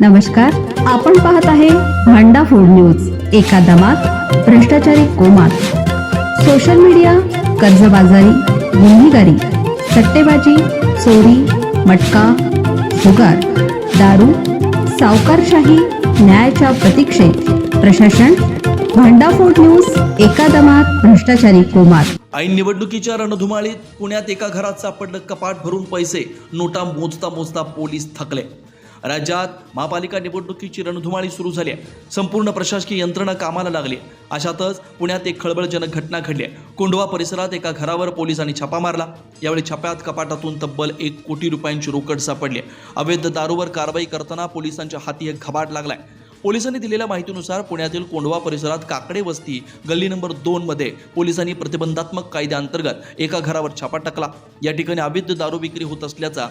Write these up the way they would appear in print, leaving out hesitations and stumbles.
नमस्कार, आपण पाहत आहे भांडा फूड न्यूज। एका दमात भ्रष्टाचारी कोमात, सोशल मीडिया, कर्जबाजारी, गुन्हेगारी, सट्टेबाजी, चोरी, मटका, जुगार, दारू, सावकारशाही, न्यायाच्या प्रतीक्षेत प्रशासन। भांडा फूड न्यूज, एका दमात भ्रष्टाचारी कोमात। ऐन निवडणुकीच्या रणधुमाळीत पुण्यात एका घरात सापडलं कपाट भरून पैसे, नोटा मोजता मोजता पोलीस थकले। राज्यात महापालिका निवडणुकीची रणधुमाळी सुरू झाली आहे। संपूर्ण प्रशासकीय यंत्रणा कामाला लागली। अशातच पुण्यात एक खळबळजनक घटना घडली आहे। कोंढवा परिसरात एका घरावर पोलिसांनी छापा मारला। यावेळी छाप्यात कपाटातून तब्बल 1 कोटी रुपयांची रोकड सापडली। अवैध दारूवर कारवाई करताना पोलिसांच्या हाती एक घबाड लागलाय। पोलिसांनी दिलेल्या माहितीनुसार पुण्यातील कोंढवा परिसरात काकडे वस्ती गल्ली नंबर 2 मध्ये पोलिसांनी प्रतिबंधात्मक कायद्याअंतर्गत एका घरावर छापा टाकला। या ठिकाणी अवैध दारू विक्री होत असल्याचा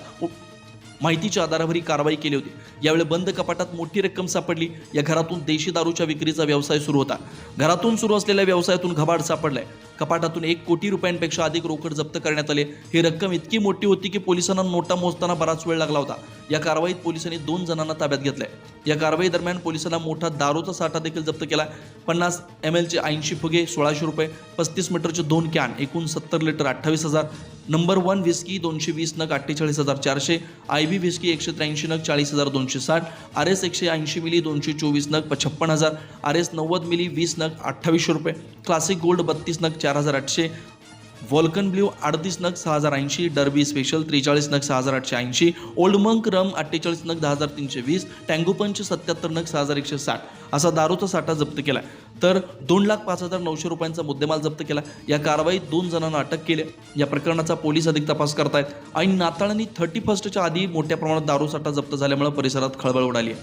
माहितीच्या आधारावर ही कारवाई केली होती। यावेळी बंद कपाटात मोठी रक्कम सापडली। या घरातून देशी दारूच्या विक्रीचा व्यवसाय सुरू होता। घरातून सुरू असलेल्या व्यवसायातून घबाड सापडलाय। कपाटातून 1 कोटी रुपयांपेक्षा अधिक रोकड जप्त करण्यात आले। ही रक्कम इतकी मोठी होती की पोलिसांना नोटा मोजताना बराच वेळ लागला होता। या कारवाईत पोलिसांनी 2 जणांना ताब्यात घेतलंय। या कारवाई दरम्यान पोलिसांना मोठा दारूचा साठा देखील जप्त केला। 50 ml चे 80 फुगे 1600 रुपये, 35 मीटरचे 2 कॅन एकूण 70 लिटर 28,000, नंबर 1 विस्की 220 नग 48,400, IB विस्की 183 नग 40,260, RS 180 मिली 224 नग 56,000, RS 90 मिली 20 नग 2800 रुपये, क्लासिक गोल्ड 32 नग 4,800, वॉल्कन ब्ल्यू 38 नग 6,080, डर्बी स्पेशल 43 नग 6,880, ओल्ड मंक रम 48 नग 10,320, टँगो पंच 77 नग 6,160 असा दारूचा साठा जप्त केला। तर 2,05,900 रुपयांचा मुद्देमाल जप्त केला। या कारवाईत 2 जणांना अटक केली। या प्रकरणाचा पोलीस अधिक तपास करतायत। आणि नाताळ आणि 31च्या आधी मोठ्या प्रमाणात दारू साठा जप्त झाल्यामुळे परिसरात खळबळ उडाली आहे।